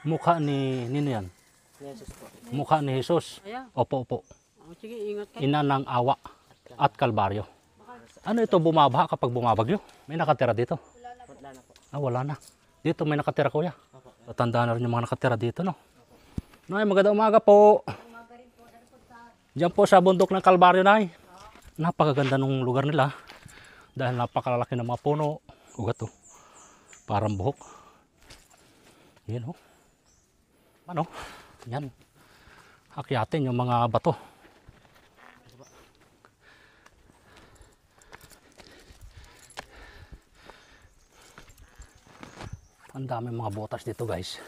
Mukha ni Nino yan. Jesus po. Mukha ni Jesus. Ayan. Opo, opo. Oh, sige, ingat ka. Ina ng awa at kalbaryo. Ano ito bumabaha kapag bumabagyo? May nakatira dito? Wala na po. Ah, wala na. Dito may nakatira kuya. Opo. Tatandaan na rin yung mga nakatira dito, no? Nay, magandang umaga po. Diyan po sa bundok ng Kalbaryo, Nay. Napakaganda ng lugar nila. Dahil napakalalaki ng mga puno. Ugat to. Parang buhok. Yan, oh. Ano? Yan. Akyatin yung mga bato. Ang dami mga butas dito, guys.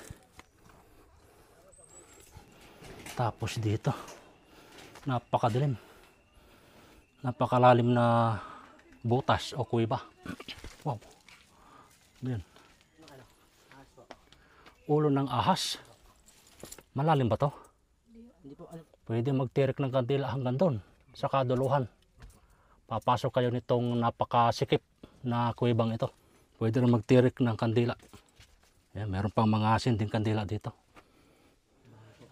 Tapos dito, napakadilim. Napakalalim na butas o kuweba. Wow. Yan. Ulo ng ahas. Malalim ba to? Hindi po ano. Pwede magtirik ng kandila hanggang doon sa kaduluhan. Papasok kayo nitong napakasikip na kuwebang ito. Pwede rin magtirik ng kandila. Yan, meron pang mga sinding kandila dito.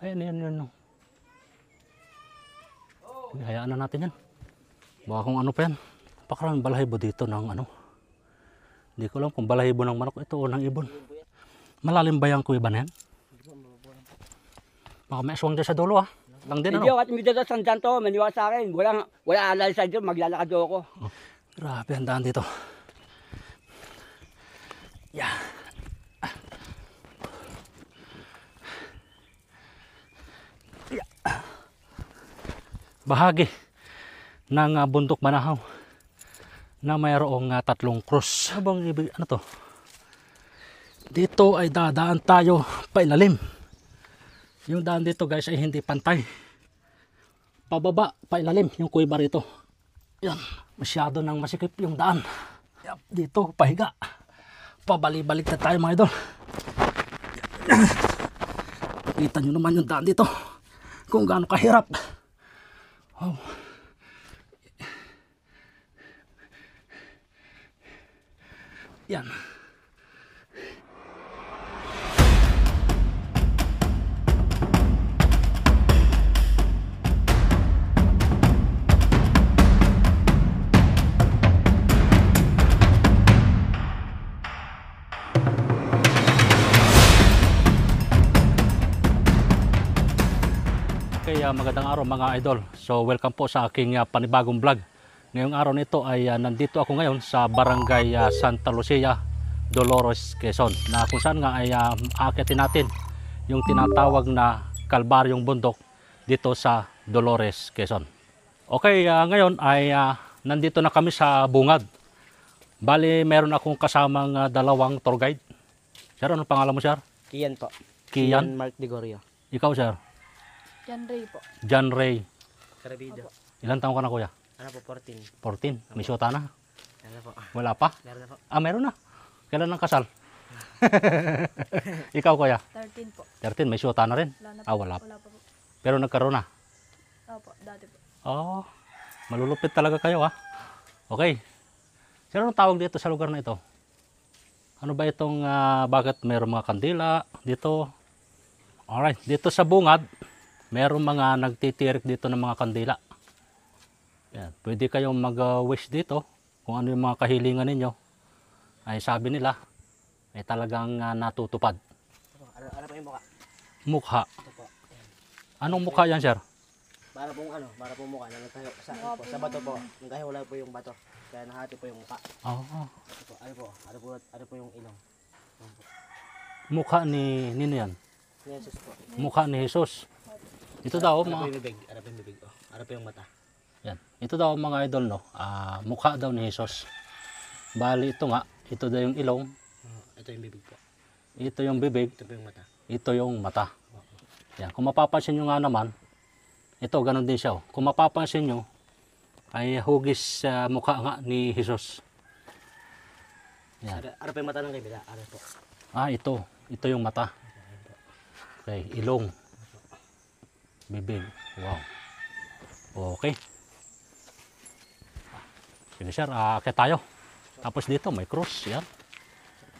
Ayan, yan. Hayaan na natin yan. Baka kung ano pa yan. Pakaraming balahibo dito ng ano. Hindi ko alam kung balahibo ng manok ito o ng ibon. Malalim ba yung kuweba na yan? Baka may aswang dyan sa dulo ah. Lang din Hindi ano. ako at medyo sa San to, maniwa sa akin. Wala alay sa dyan, maglalakad ako. Oh, grabe ang daan dito. Yeah. Bahagi ng bundok Banahaw na mayroong tatlong krus. Habang ibig, ano to? Dito ay dadaan tayo pailalim. Yung daan dito guys ay hindi pantay. Pababa, pailalim yung kuweba rito. Yan, masyado nang masikip yung daan. Yap, dito, pahiga. Pabalik-balik na tayo mga idol. Kita nyo naman yung daan dito. Kung gaano kahirap. Wow. Yan. Okay, magandang araw mga idol. So welcome po sa aking panibagong vlog. Ngayong araw nito ay nandito ako ngayon sa Barangay Santa Lucia, Dolores, Quezon. Na kung saan nga ay aakitin natin yung tinatawag na Kalbaryong Bundok dito sa Dolores, Quezon. Okay, ngayon ay nandito na kami sa bungad. Bali, meron akong kasamang dalawang tour guide. Sir, anong pangalan mo, sir? Kian po. Kian? Mark Digorio. Ikaw, sir? John Ray po. John Ray. Karabido. Ilan taong ka na, kuya? Ano po, 14. 14. May syota na? Ano po. Wala pa? Meron na po. Ah, meron na. Kailan ang kasal? Ikaw, kuya? 13 po. 13. May syota na rin? Wala na po. Ah, wala pa. Wala pa po. Pero nagkaroon na? Opo, dati po. Oh, malulupit talaga kayo, ha? Okay. Sino ang tawag dito sa lugar na ito? Ano ba itong, bakit mayroong mga kandila dito? Alright, dito sa bungad, mayroong mga nagtitirik dito ng mga kandila. Yan. Pwede kayong mag-wish dito kung ano yung mga kahilingan ninyo. Ay sabi nila, ay talagang natutupad. Ano po yung mukha? Mukha. Ito po. Anong mukha yan, sir? Para pong mukha na nagtayo sa bato po. Nagkahiwalay po yung bato. Kaya nahati po yung mukha. Oh, Ano po yung ilong. mukha ni Nino yan. Jesus po. Mukha ni Jesus. Ito daw, Ano po mga, yung bibig? Ano po yung bibig? Oh. Ano po yung mata? yan. Ito daw mga idol, no? Mukha daw ni Jesus. Bali, ito nga. Ito daw yung ilong. Ito yung bibig po. Ito yung bibig. Ito po yung mata. Ito yung mata. Yan. Kung mapapansin nyo nga naman, ito, ganun din siya. Oh. Kung mapapansin nyo, ay hugis sa mukha nga ni Jesus. Yan. Ano po yung mata ng kabila? Ano po? Ito. Ito yung mata. Okay, ilong. Bibig. Wow. Okay. Sige sir, kaya tayo. Tapos dito may cross, yan.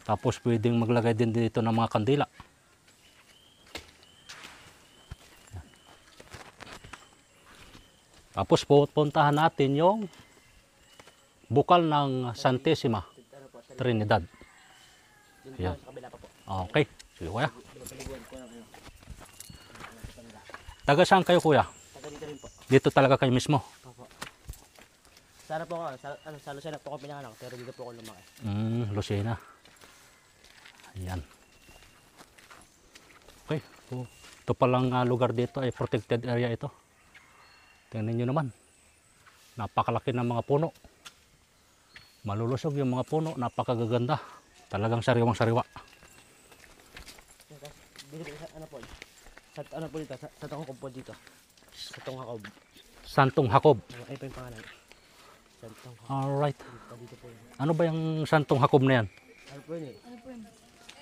Tapos pwedeng maglagay din dito ng mga kandila. Tapos pupuntahan natin yung bukal ng Santissima Ano po, sa Trinidad. dun po Ayan. sa kabila pa po. Okay, sige kuya. Pinapaliguan po ng ano. Taga saan kayo kuya? Taga dito rin po. Dito talaga kayo mismo? Opo. Sana po ako, sa Lucena po ako pinanganak, pero dito po ako lumaki. Lucena. Ayan. Okay. Oh, ito palang lugar dito ay protected area ito. Tingnan nyo naman. Napakalaki ng mga puno. Malulusog yung mga puno. Napakagaganda. Talagang sariwang sariwa. Dito po, sa ano po, sa ano po dito, sa Tonghakob po dito. Sa Tonghakob. Santong Hakob. Ay po yung pangalan. Sa Tonghakob. Alright. Dito po yun. Ano ba yung Santong Hakob na yan? Ano po yun eh? Ano po yun?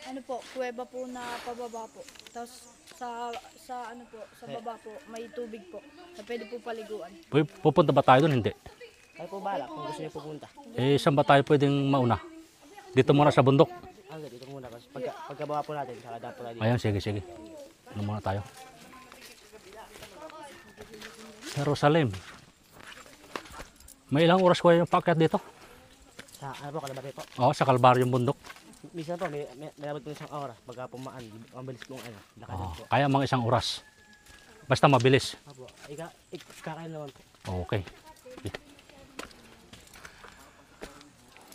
Ano po, kuweba po na pababa po. Tapos sa ano po, sa baba po, may tubig po. Na pwede po paliguan. Pupunta ba tayo doon? Hindi. Ay po bala kung gusto niyo pupunta. Eh, saan ba tayo pwedeng mauna? Dito muna sa bundok. Dito muna kasi pagkababa po natin, saka dapat tayo dito. Ayan, sige, sige. Ano muna tayo? Jerusalem. May ilang oras ko yung paakyat dito? Sa ano po, Kalabari po. Oo, sa Kalbaryong bundok. Minsan po, may nabot po isang oras. Pagka pumaan, mabilis pong ano, lakadan po. Kaya mga isang oras. Basta mabilis. Apo, kakain naman po. Okay.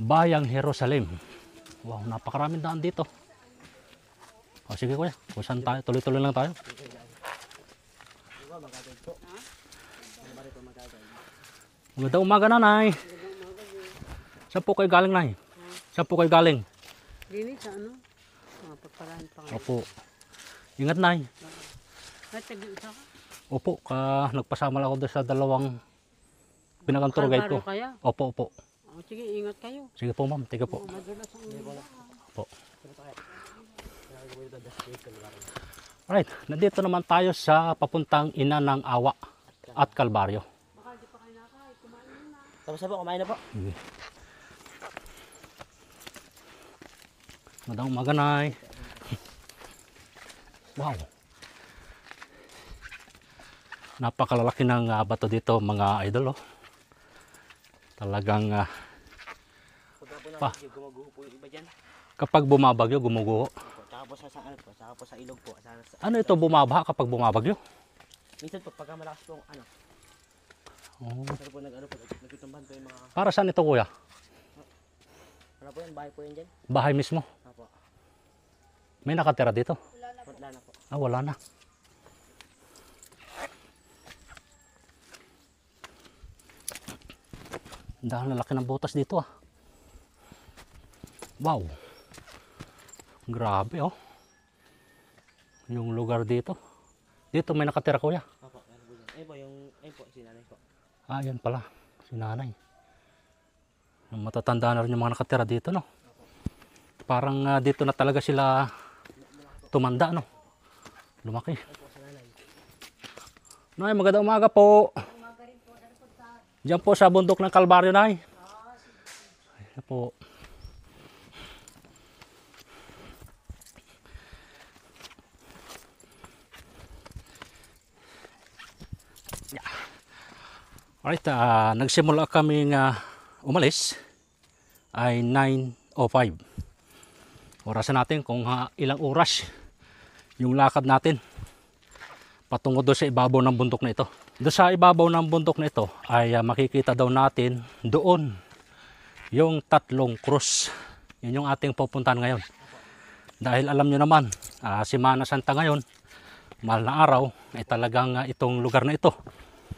Bayang Jerusalem. Wow, napakaraming daan dito. O sige kuya, kung saan tayo? Tuloy-tuloy lang tayo. Diba, magagawin po. Kalabari po magagawin. Magandang umaga, nanay. Saan po kayo galing, nay? Saan po kayo galing? Dini sa ano? Pagparahan pa kayo. Opo. Ingat, nay. At tag-isa ka? Opo, nagpasama lang ako doon sa dalawang pinakang guide ko. Kalbaryo kaya? Opo, opo. O, sige, ingat kayo. Sige po, ma'am. Tiga po. Madulas ang Opo. Kalabari po, das po, Kalabari. Alright, nandito naman tayo sa papuntang Ina ng Awa at Kalbaryo. Tapos na po, kumain na po. Sige. Magandang umaga, nay. Wow. Napakalalaki ng bato dito, mga idol. Oh. Talagang Pagka po Pa. natin, gumaguho po yung iba dyan. kapag bumabagyo, gumuguho. Opo, tsaka po sa ano po, tsaka po sa ilog po. Ano ito, bumabaha kapag bumabagyo? Minsan po, pagka malakas po, ano, Oh. minsan po nagtutumbahan po yung mga, Para saan ito, kuya? ano po yan, bahay po yan dyan. Bahay mismo. Opo, May nakatira dito? wala na po. Ah, wala na. Dahil lalaki ng butas dito ah. Wow. Grabe oh. Yung lugar dito. Dito may nakatira kuya. Opo, ano po dyan. Ayun po, ayun po, sinanay po. Ah, yan pala. Si nanay. Matatanda na rin yung mga nakatira dito no. Parang dito na talaga sila tumanda no. Lumaki. Nay, magandang umaga po. Diyan po sa bundok ng Kalbaryo, Nay. Ayan po. Yeah. Alright, nagsimula kaming umalis ay 9:05. Orasan natin kung ilang oras yung lakad natin patungo doon sa ibabaw ng bundok na ito. Doon sa ibabaw ng bundok na ito ay makikita daw natin doon yung 3 krus. Yun yung ating pupuntahan ngayon. Dahil alam nyo naman, Semana Santa ngayon, mahal na araw, ay talagang itong lugar na ito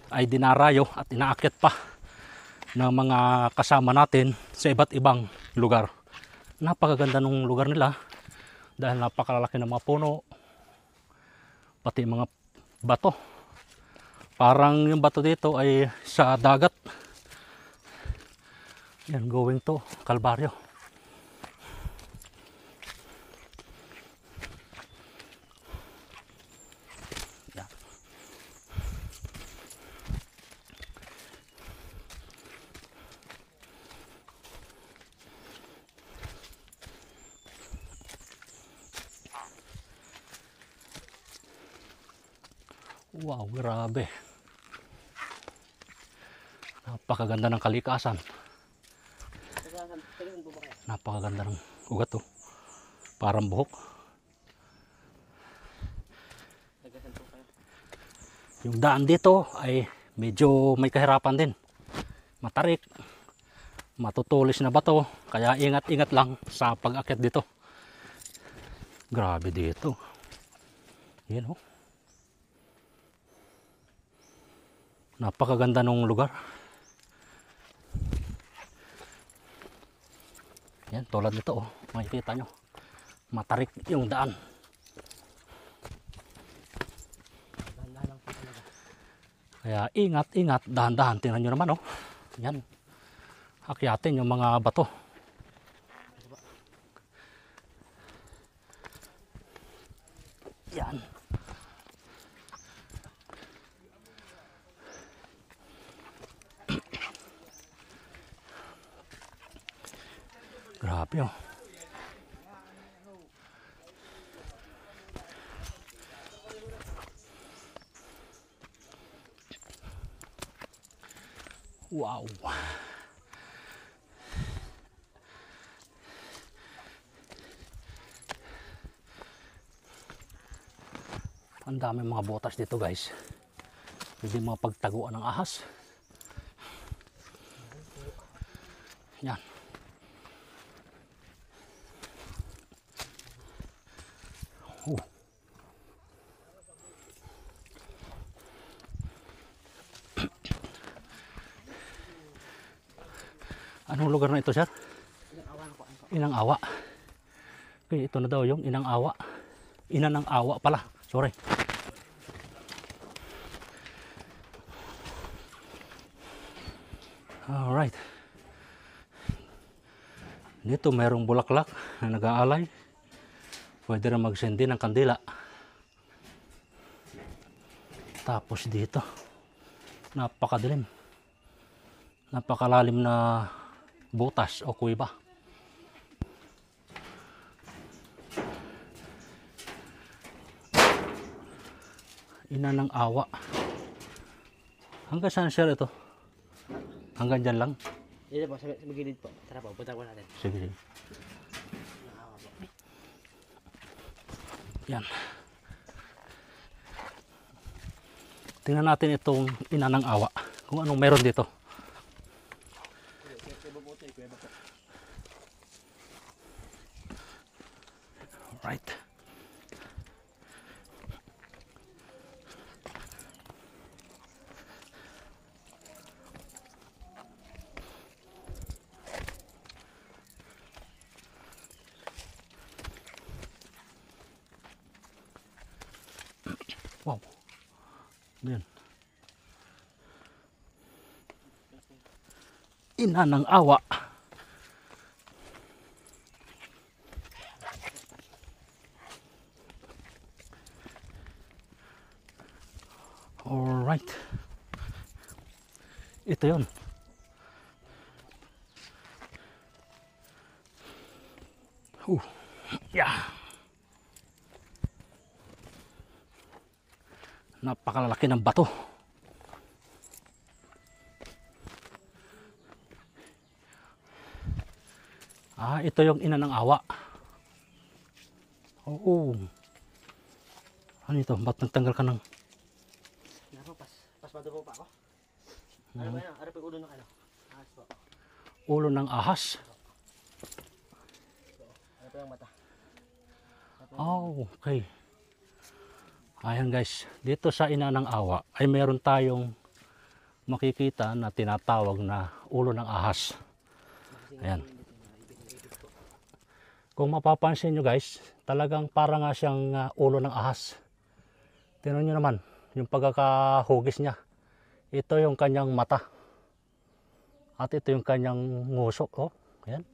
ay dinarayo at inaakyat pa ng mga kasama natin sa iba't ibang lugar. Napakaganda ng lugar nila dahil napakalalaki ng mga puno, pati mga bato. Parang yung bato dito ay sa dagat. Yan, going to Kalbaryo. Yan. Wow, grabe. Napakaganda ng kalikasan. Tingin po ba kayo? Napakaganda ng ugat to. Parang buhok. Nagasan po kayo. Yung daan dito ay medyo may kahirapan din. Matarik. Matutulis na bato. Kaya ingat-ingat lang sa pag-akyat dito. Grabe dito. Yan oh. Napakaganda ng lugar. Yan, tulad nito oh. Makikita nyo. Matarik yung daan. Dahan-dahan lang po talaga. Kaya ingat-ingat, dahan-dahan. Tingnan nyo naman oh. Yan. Akyatin yung mga bato. Yan. Grabe oh. Wow. Ang dami mga butas dito guys. Pwede mga pagtaguan ng ahas. Yan. Anong lugar na ito, sir? Inang Awa. Okay, ito na daw yung Inang Awa. Ina ng Awa pala. Sorry. Alright. Dito mayroong bulaklak na nag-aalay. Pwede na magsendi ng kandila. Tapos dito, napakadilim. Napakalalim na butas o kuweba. Ina ng Awa. Hanggang saan sir ito? Hanggang dyan lang? Dito po, sa gilid po. Tara po, punta po natin. Sige, sige. Yan. Tingnan natin itong Ina ng Awa. Kung anong meron dito. Right. Wow. Yan. Ina ng Awa. Alright. Ito yun. Yeah. Napakalalaki ng bato. Ito yung Ina ng Awa. Oo. Ano ito? Ba't nagtanggal ka ng... Napo, pas bato po pa ako. Ano ba yan? Ano po yung ulo ng ano? Ahas po. Ulo ng ahas. Ano po yung mata? Oh, okay. Ayan guys, dito sa Ina ng Awa ay meron tayong makikita na tinatawag na ulo ng ahas. Ayan. Kung mapapansin nyo guys, talagang para nga siyang ulo ng ahas. Tingnan nyo naman, yung pagkakahugis niya. Ito yung kanyang mata. At ito yung kanyang nguso. Oh, ayan.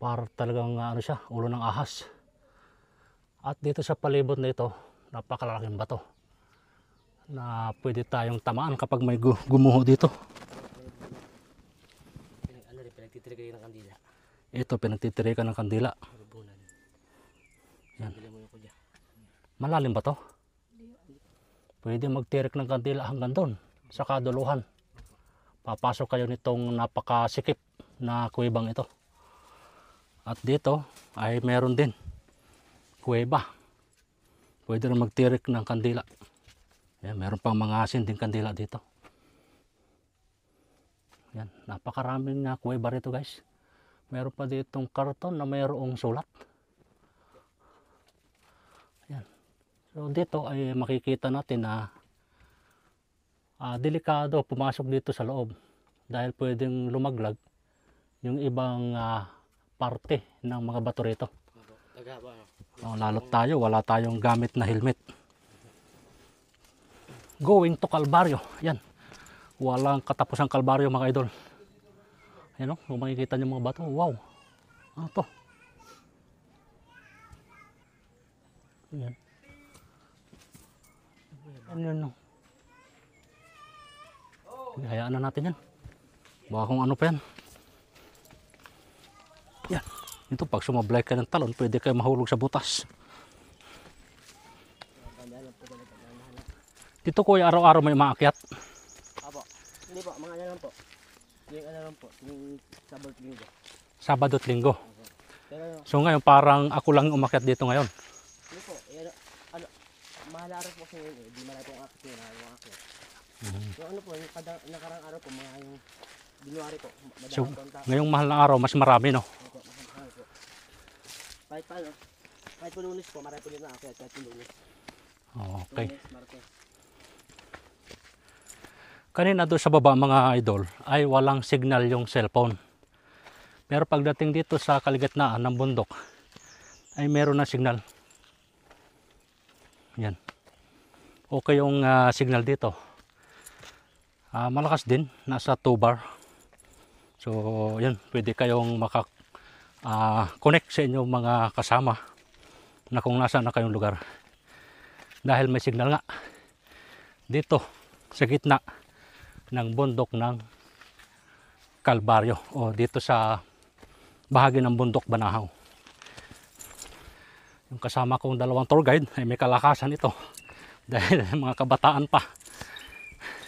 Para talagang ano siya, ulo ng ahas. At dito sa palibot na ito, napakalalaking bato na pwede tayong tamaan kapag may gumuho dito. Ano rin, pinagtitirigay ng kandila. Ito, pinagtitirikan ng kandila. Marubunan. Yan. Bili mo yung kudya. Malalim ba to? Pwede magtirik ng kandila hanggang doon, sa kaduluhan. papasok kayo nitong napakasikip na kuwebang ito. At dito ay meron din kuweba. Pwede rin magtirik ng kandila. Yan, meron pang mga asin din kandila dito. Yan, napakaraming kuweba rito guys. Meron pa ditong karton na mayroong sulat. Yan. So dito ay makikita natin na delikado pumasok dito sa loob dahil pwedeng lumaglag yung ibang parte ng mga bato rito. Lalo tayo, wala tayong gamit na helmet. Going to Calvario. Yan. Walang katapusang Calvario mga idol. Yan o, kung makikita nyo mga bato. Wow. Ano to? Yan. Ano yan o? Hayaan na natin yan. Baka kung ano pa yan. Yan. Ito pag sumablay ka ng talon, pwede kayo mahulog sa butas. Dito kuya, araw-araw may maakyat. Apo. Hindi po, mga ano lang po. Yung ano lang po, yung Sabado at Linggo. Sabado at Linggo. Pero So ngayon parang ako lang umakyat dito ngayon. hindi po, ano, mahal araw po kasi ngayon eh. Di malay po ang akit yun, ang akit. Yung ano po, yung nakarang araw po, mga yung January po, So madami po ang tao. ngayong mahal na araw, mas marami no. Opo, mahal po. Kahit paano, kahit po Lunes po, marami po din na akit, kahit po Lunes. Okay. Lunes, Martes. Kanina doon sa baba mga idol ay walang signal yung cellphone. Pero pagdating dito sa kaligitnaan ng bundok ay meron na signal. Yan. Okay yung signal dito. Malakas din, nasa 2 bar. So yan, pwede kayong connect sa inyong mga kasama na kung nasa na kayong lugar. Dahil may signal nga dito sa gitna ng bundok ng Calvario o dito sa bahagi ng bundok Banahaw. Yung kasama kong dalawang tour guide ay may kalakasan ito dahil mga kabataan pa,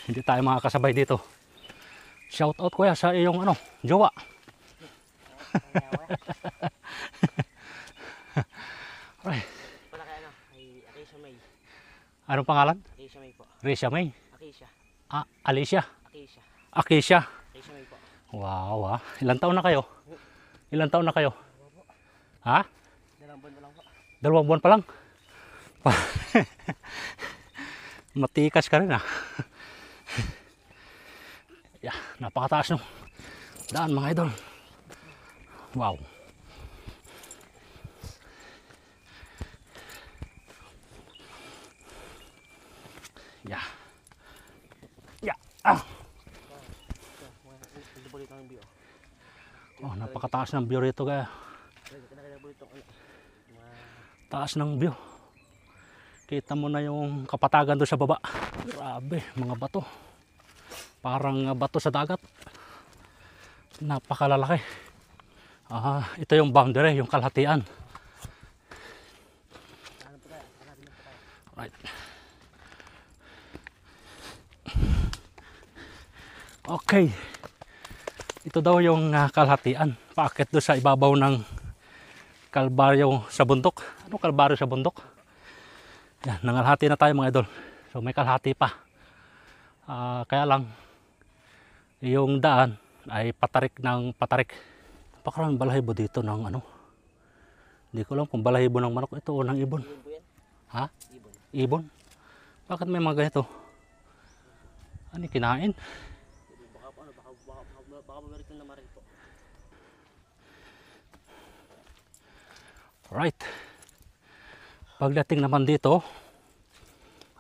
hindi tayo makakasabay dito. Shout out kuya sa iyong jowa. Right. Pala kaya ano, ay Akisha May. Anong pangalan? Akisha May po. Risha May? Akisha. Alicia? Akisha. Akisha? Akisha May po. Wow, ilang taon na kayo? Ilang taon na kayo? Ha? 2 buwan na lang po. 2 buwan pa lang? Matikas ka rin Yeah, napakataas no daan mga idol. Wow. Yeah. Oh, napakataas ng view rito kaya. Taas ng view. Kita mo na yung kapatagan doon sa baba. Grabe, mga bato. Parang bato sa dagat. Napakalalaki. Ito yung boundary, yung kalahatian. Right. Okay. Ito daw yung kalahatian. Paakyat doon sa ibabaw ng Calvario sa bundok. Ano Calvario sa bundok? Yan, nangalhati na tayo mga idol. So may kalahati pa. Kaya lang, yung daan ay patarik ng patarik. Napakaraming balahibo dito ng Hindi ko alam kung balahibo ng manok ito o ng ibon. Ibon po yan. Ha? Ibon. Ibon? Bakit may mga ganito? Ano kinain? Baka American na maril po. Right. Pagdating naman dito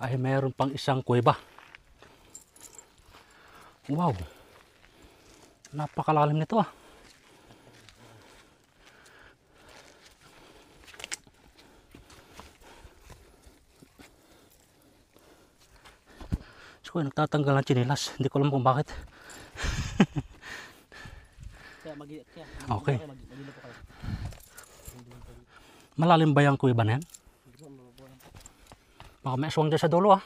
ay mayroon pang isang kuweba. Wow. Napakalalim nito So nagtatanggal ng tsinelas. Hindi ko alam kung bakit. Okay. Malalim ba yung kuweba na yan? Baka may aswang dyan sa dulo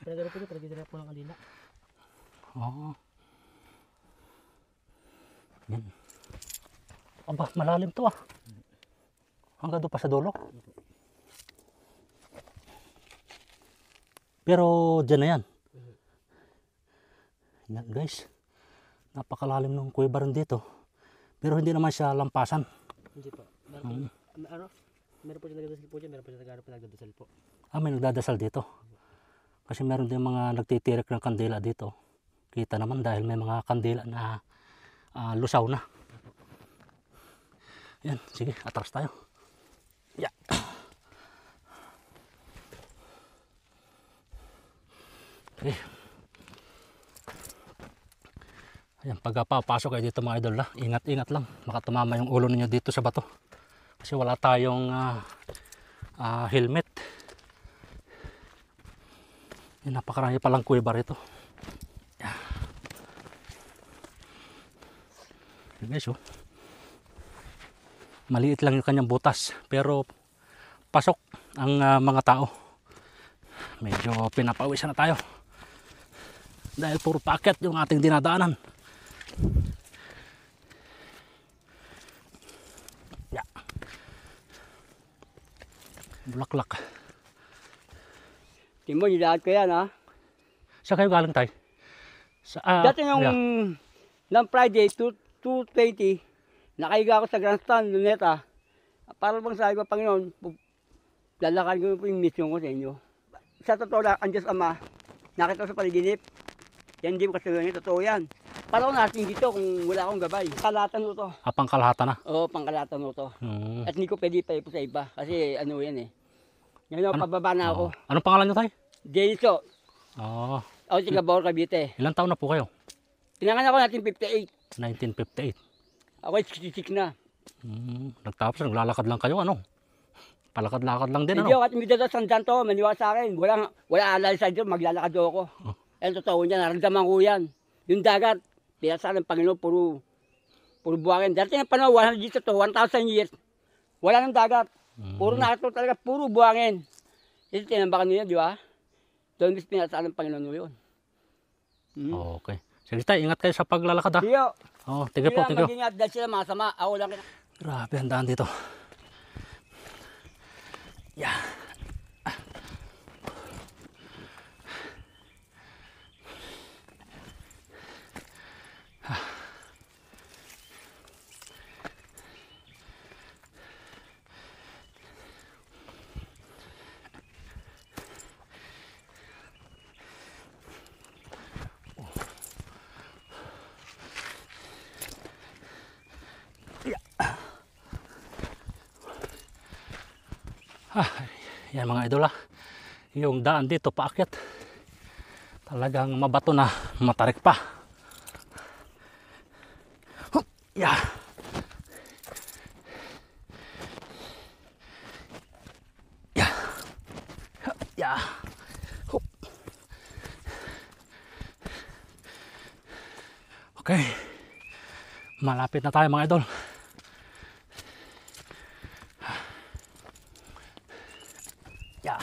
Pinagdala po ng kanila. Oh. Yan. Aba, malalim to ah. Hanggang doon pa sa dulo. Pero dyan na yan. Yan guys. Napakalalim ng kuweba rin dito. Pero hindi naman siya lampasan. Hindi po. Ano? Meron po siya nagdadasal po dyan, meron po siya nagdadasal po. Ah, may nagdadasal dito. Kasi meron din mga nagtitirik ng kandila dito. Kita naman dahil may mga kandila na lusaw na. Yan, sige, atras tayo. Yeah. Okay. Ayan, pagpapasok kayo dito mga idol, ingat-ingat lang. Baka tumama yung ulo ninyo dito sa bato. Kasi wala tayong helmet. Yan, napakarami palang kuweba rito. Yeah. Yan guys, oh. Maliit lang yung kanyang butas, pero pasok ang mga tao. Medyo pinapawisan na tayo. Dahil puro paakyat yung ating dinadaanan. Yeah. Bulaklak. Timon, yung lahat ko yan, ha? Saan kayo galing tayo? Dati yung ng Friday, 2:20, nakahiga ako sa grandstand, Luneta. Para bang sabi ko, Panginoon, lalakad ko po yung mission ko sa inyo. Sa totoo lang, ang Diyos Ama, nakita ko sa paliginip. Yan hindi mo kasaluhan, totoo yan. Para ko natin dito kung wala akong gabay. Kalatan mo to. Pangkalahatan na. Oo, pangkalatan mo to. At hindi ko pwede pa ipo sa iba. Kasi ano yan eh. Ngayon, pababa na ako. Anong pangalan nyo tayo? Deniso. Oh. Ako si Gabor Cavite. Ilang taon na po kayo? Pinanganak ako natin 58. 1958. Ako ay 66 na. Nagtapos, naglalakad lang kayo, ano? Palakad-lakad lang din, Hindi ano? ako at midata sa Santo, maniwala sa akin. Wala alal sa Diyos, maglalakad ako. Yan, totoo niya, naramdaman ko yan. Yung dagat, pinasa ng Panginoon, puro buhangin. Dati ng panahon, 100 years to, 1,000 years, wala ng dagat. Puro nakito talaga, puro buhangin. Ito tinambakan nila, di ba? Doon bis pinasa ng Panginoon yun. Okay. Sige tayo, ingat kayo sa paglalakad, ha? Tiyo, Oh, tige po, tige. mag-ingat dahil sila masama. Ako lang. Grabe, ang daan dito. Yeah. Yan mga idol, yung daan dito paakyat talagang mabato na, matarik pa. Yeah. Yeah. Yeah. Okay, malapit na tayo mga idol. Yeah.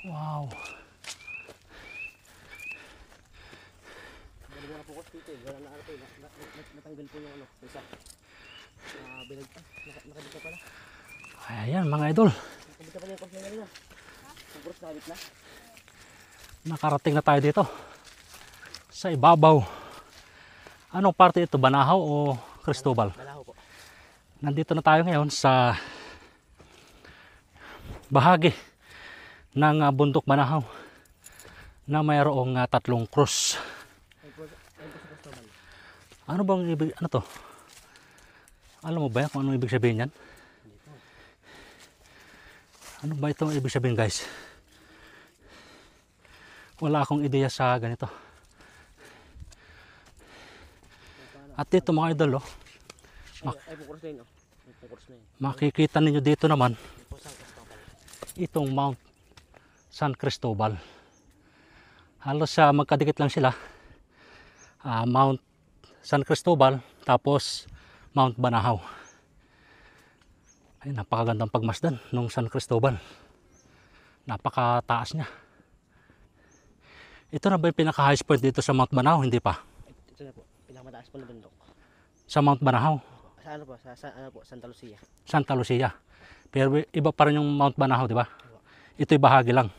Wow. Bali mga focus dito eh. Wala na ano po eh. Natanggal po yung ano. Isa. Nakabit ka pala. Ayan mga idol. Nakabit ka pala yung course na nila. Yung course nakabit na. Nakarating na tayo dito. Sa ibabaw. Anong parte ito? Banahaw o Cristobal? Balaho po. Nandito na tayo ngayon sa bahagi ng bundok Banahaw na mayroong 3 krus. Ayun po sa Cristobal. Ano bang ibig, ano to? Alam mo ba yan kung anong ibig sabihin yan? Ano ba itong ibig sabihin guys? Wala akong ideya sa ganito. At dito mga idol, Ay po course na yun. Ay po course na yun. makikita ninyo dito naman Ayun po sa Cristobal. itong Mount San Cristobal. Halos magkadikit lang sila. Mount San Cristobal, tapos Mount Banahaw. Ay, napakagandang pagmasdan nung San Cristobal. Napakataas niya. Ito na ba yung pinaka-highest point dito sa Mount Banahaw? Hindi pa. Ito na po, pinakamataas po na bundok. Sa Mount Banahaw, Sa ano po, sa ano po, Santa Lucia. Santa Lucia. Pero iba pa rin yung Mount Banahaw, di ba? Ito'y bahagi lang.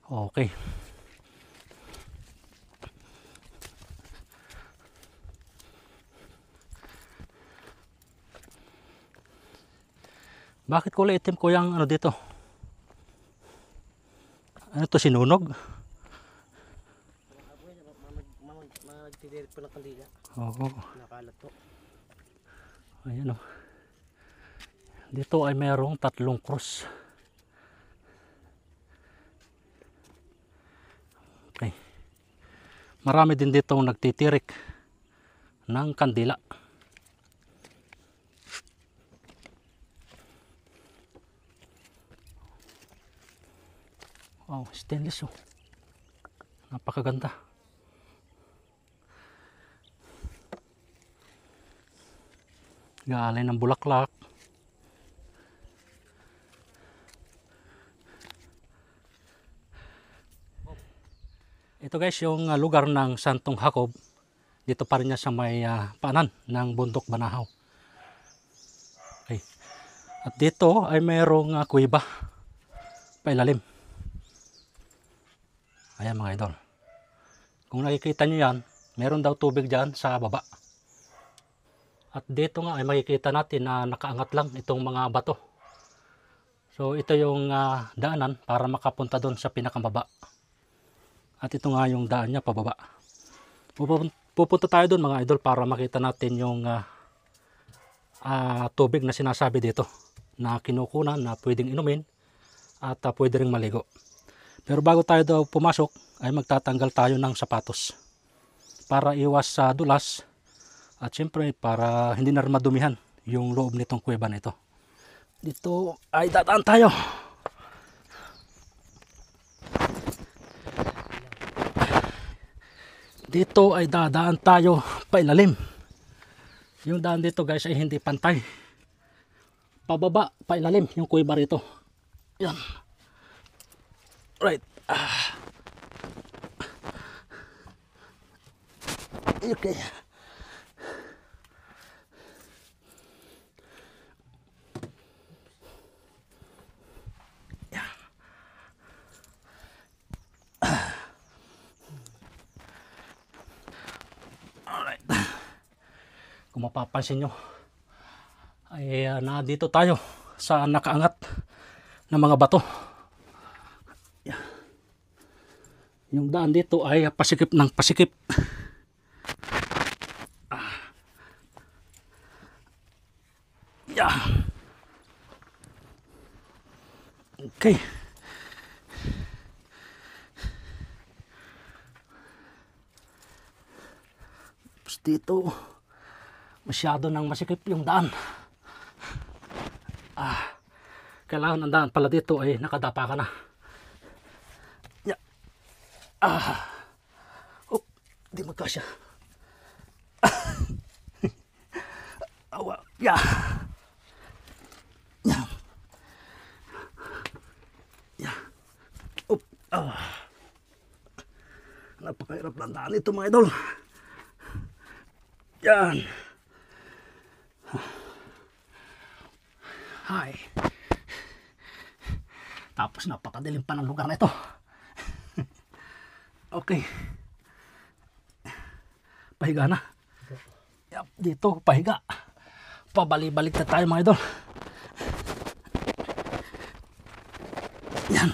Okay. Bakit kulay itim ko yung ano dito? Ano to, sinunog? Magtidirit po ng kandila. Oo. Nakalat po. Ayan o. Dito ay mayroong 3 krus. Okay. Marami din dito nagtitirik ng kandila. Wow, stainless oh. Napakaganda. Galing ng bulaklak. Ito guys yung lugar ng Santong Jacob. Dito pa rin niya sa may paanan ng bundok Banahaw. Okay. At dito ay mayroong kuweba pailalim. Ayan mga idol. Kung nakikita nyo yan, meron daw tubig dyan sa baba. At dito nga ay makikita natin na nakaangat lang itong mga bato. So ito yung daanan para makapunta doon sa pinakababa. At ito nga yung daan niya pababa. Pupunta tayo doon mga idol para makita natin yung tubig na sinasabi dito na kinukunan na pwedeng inumin at pwede ring maligo. Pero bago tayo daw pumasok ay magtatanggal tayo ng sapatos para iwas sa dulas at syempre para hindi na madumihan yung loob nitong kuweba na ito. Dito ay dadaan tayo. Dito ay dadaan tayo pailalim. Yung daan dito guys ay hindi pantay. Pababa, pailalim yung kuweba rito. Yan. Right. Okay. Alright. Kung mapapansin nyo ay dito tayo sa nakaangat ng mga bato. Yung daan dito ay pasikip ng pasikip. Yeah. Okay. Tapos dito masyado nang masikip yung daan. Kailangan ang daan pala dito ay nakadapa ka na. Di magkasya. Awa. Yeah. Yeah. Yeah. Napakahirap lang daan ito mga idol. Yan. Hi. Tapos napakadilim pa ng lugar na ito. Okay. Pahiga na. Yep, dito, pahiga. Pabalik-balik na tayo mga idol. Yan.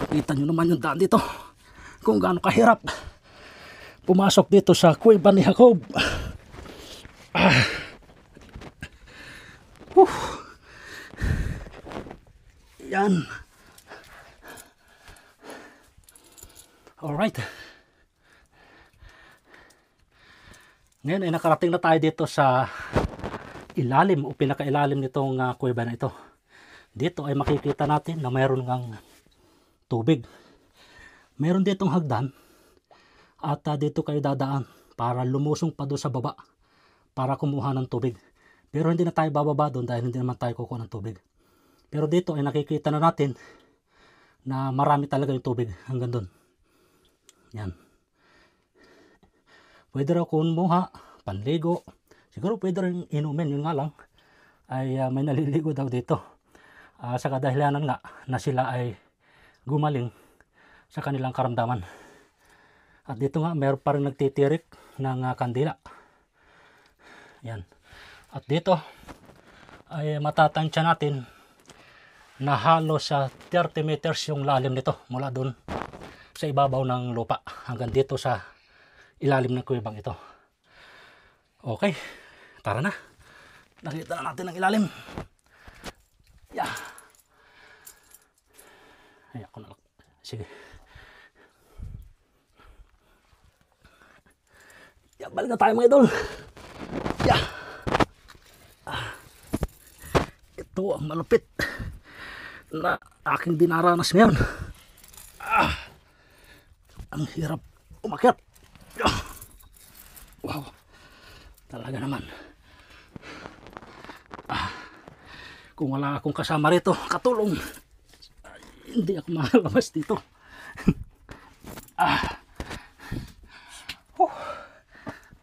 Kita nyo naman yung daan dito. Kung gaano kahirap pumasok dito sa kuweba ni Jacob. Yan. Alright. Ngayon ay nakarating na tayo dito sa ilalim o pinakailalim nitong kuweba na ito. dito ay makikita natin na mayroon ngang tubig. Mayroon ditong hagdan at dito kayo dadaan para lumusong pa doon sa baba para kumuha ng tubig. Pero hindi na tayo bababa doon dahil hindi naman tayo kukuha ng tubig. Pero dito ay nakikita na natin na marami talaga yung tubig hanggang doon. Yan. Pwede raw kumuha, panligo. Siguro pwede rin inumin, yun nga lang ay may naliligo daw dito. Sa kadahilanan nga na sila ay gumaling sa kanilang karamdaman. At dito nga mayroon pa rin nagtitirik ng kandila. Yan. At dito ay matatansya natin na halos sa 30 meters yung lalim nito mula doon sa ibabaw ng lupa hanggang dito sa ilalim ng kuwebang ito. Okay, tara na. Nakita na natin ang ilalim. Yeah. Ay, ako na. Sige. Yeah, balik na tayo mga idol. Yeah. Ito ang malupit na aking dinaranas ngayon. Ang hirap umakyat. Wow. Talaga naman. Kung wala akong kasama rito, katulong, hindi ako makalabas dito.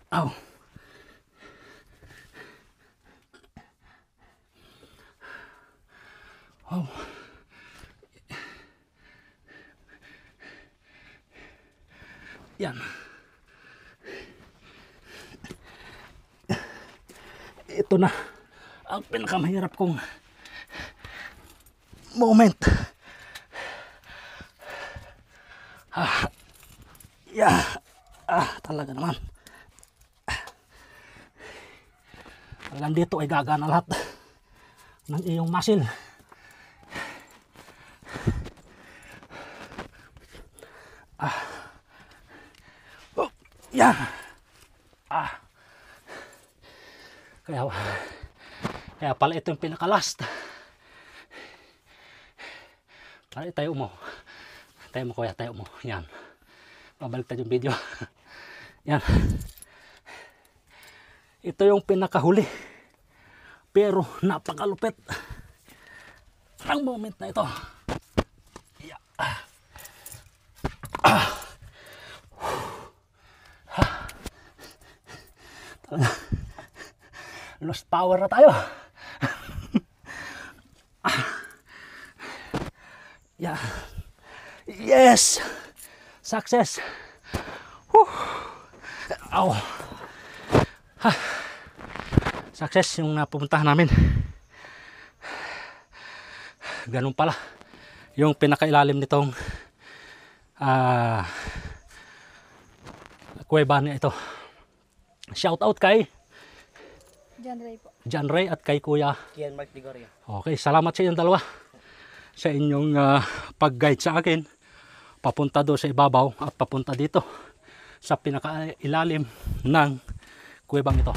Aw. Oh. Yan. Ito na ang pinakamahirap kong moment. Talaga naman. Talagang dito ay gagana lahat ng iyong muscle. Yan. Kaya pala ito yung pinaka-last. Tayo mo. Tayo mo kuya, tayo mo. Yan. Babaliktad yung video. Yan. Ito yung pinakahuli. Pero napakalupit. Ang moment na ito. Yeah. Lost power na tayo. Yeah. Yes. Success. Ow. Success yung napupuntahan namin. Ganun pala yung pinakailalim nitong kuweba niya ito. Shout out kay John Ray po. John Ray at kay Kuya Kian Mark Digorio. Okay, salamat sa inyong dalawa sa inyong pag-guide sa akin papunta doon sa ibabaw at papunta dito sa pinakailalim ng kuwebang ito.